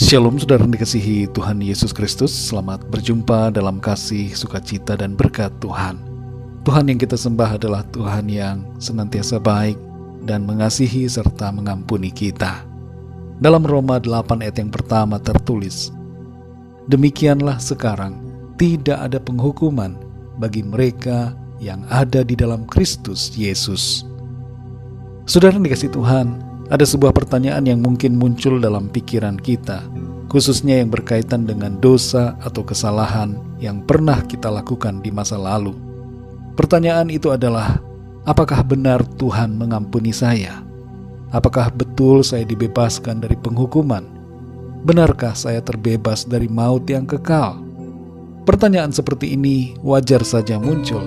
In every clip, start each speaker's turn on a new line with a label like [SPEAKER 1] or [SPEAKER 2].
[SPEAKER 1] Shalom saudara yang dikasihi Tuhan Yesus Kristus. Selamat berjumpa dalam kasih, sukacita, dan berkat Tuhan. Tuhan yang kita sembah adalah Tuhan yang senantiasa baik dan mengasihi serta mengampuni kita. Dalam Roma 8 ayat yang pertama tertulis, "Demikianlah sekarang tidak ada penghukuman bagi mereka yang ada di dalam Kristus Yesus." Saudara yang dikasihi Tuhan, ada sebuah pertanyaan yang mungkin muncul dalam pikiran kita, khususnya yang berkaitan dengan dosa atau kesalahan yang pernah kita lakukan di masa lalu. Pertanyaan itu adalah, apakah benar Tuhan mengampuni saya? Apakah betul saya dibebaskan dari penghukuman? Benarkah saya terbebas dari maut yang kekal? Pertanyaan seperti ini wajar saja muncul,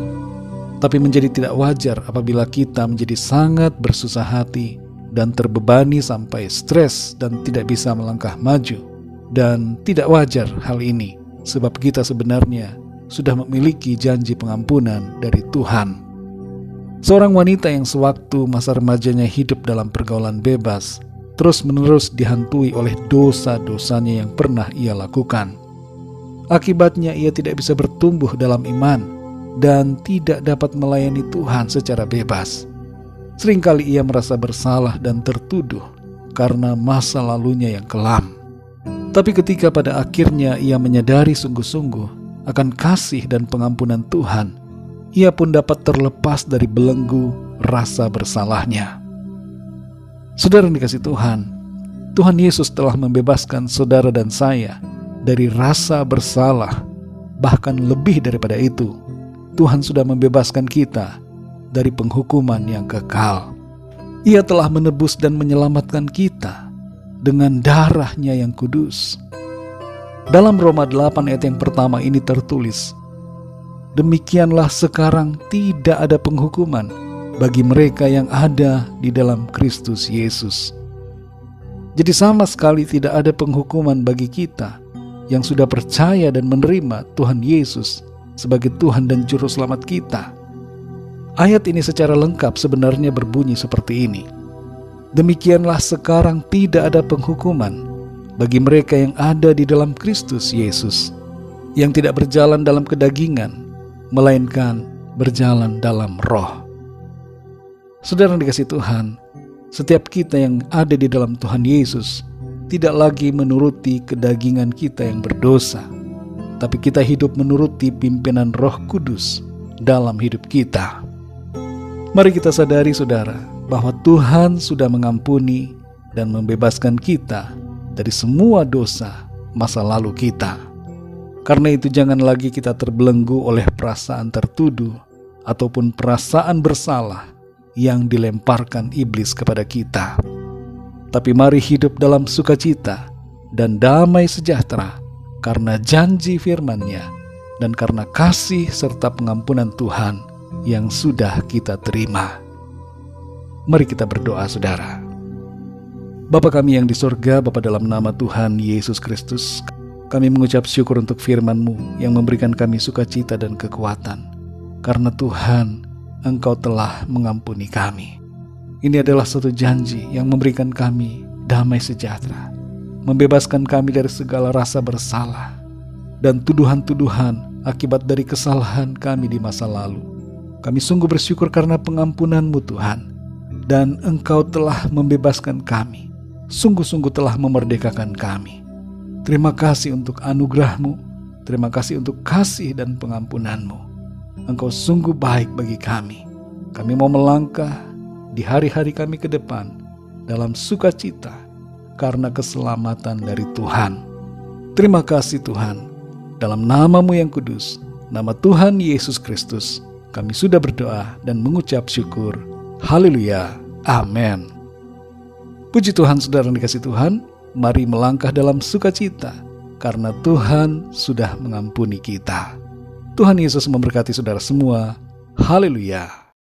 [SPEAKER 1] tapi menjadi tidak wajar apabila kita menjadi sangat bersusah hati dan terbebani sampai stres dan tidak bisa melangkah maju. Dan tidak wajar hal ini, sebab kita sebenarnya sudah memiliki janji pengampunan dari Tuhan. Seorang wanita yang sewaktu masa remajanya hidup dalam pergaulan bebas, terus-menerus dihantui oleh dosa-dosanya yang pernah ia lakukan. Akibatnya ia tidak bisa bertumbuh dalam iman dan tidak dapat melayani Tuhan secara bebas. Seringkali ia merasa bersalah dan tertuduh karena masa lalunya yang kelam. Tapi ketika pada akhirnya ia menyadari sungguh-sungguh akan kasih dan pengampunan Tuhan, ia pun dapat terlepas dari belenggu rasa bersalahnya. Saudara yang dikasihi Tuhan, Tuhan Yesus telah membebaskan saudara dan saya dari rasa bersalah. Bahkan lebih daripada itu, Tuhan sudah membebaskan kita dari penghukuman yang kekal. Ia telah menebus dan menyelamatkan kita dengan darah-Nya yang kudus. Dalam Roma 8 ayat yang pertama ini tertulis, "Demikianlah sekarang tidak ada penghukuman bagi mereka yang ada di dalam Kristus Yesus." Jadi sama sekali tidak ada penghukuman bagi kita yang sudah percaya dan menerima Tuhan Yesus sebagai Tuhan dan Juru Selamat kita. Ayat ini secara lengkap sebenarnya berbunyi seperti ini. "Demikianlah sekarang tidak ada penghukuman bagi mereka yang ada di dalam Kristus Yesus, yang tidak berjalan dalam kedagingan, melainkan berjalan dalam roh." Saudara yang dikasihi Tuhan, setiap kita yang ada di dalam Tuhan Yesus tidak lagi menuruti kedagingan kita yang berdosa, tapi kita hidup menuruti pimpinan Roh Kudus dalam hidup kita. Mari kita sadari saudara, bahwa Tuhan sudah mengampuni dan membebaskan kita dari semua dosa masa lalu kita. Karena itu jangan lagi kita terbelenggu oleh perasaan tertuduh ataupun perasaan bersalah yang dilemparkan iblis kepada kita. Tapi mari hidup dalam sukacita dan damai sejahtera karena janji firman-Nya dan karena kasih serta pengampunan Tuhan yang sudah kita terima. Mari kita berdoa saudara. Bapa kami yang di sorga, Bapa dalam nama Tuhan Yesus Kristus, kami mengucap syukur untuk firman-Mu yang memberikan kami sukacita dan kekuatan. Karena Tuhan, Engkau telah mengampuni kami. Ini adalah suatu janji yang memberikan kami damai sejahtera, membebaskan kami dari segala rasa bersalah dan tuduhan-tuduhan akibat dari kesalahan kami di masa lalu. Kami sungguh bersyukur karena pengampunan-Mu Tuhan, dan Engkau telah membebaskan kami, sungguh-sungguh telah memerdekakan kami. Terima kasih untuk anugerah-Mu, terima kasih untuk kasih dan pengampunan-Mu. Engkau sungguh baik bagi kami. Kami mau melangkah di hari-hari kami ke depan dalam sukacita karena keselamatan dari Tuhan. Terima kasih Tuhan, dalam nama-Mu yang kudus, nama Tuhan Yesus Kristus, kami sudah berdoa dan mengucap syukur. Haleluya. Amin. Puji Tuhan saudara yang dikasihi Tuhan. Mari melangkah dalam sukacita karena Tuhan sudah mengampuni kita. Tuhan Yesus memberkati saudara semua. Haleluya.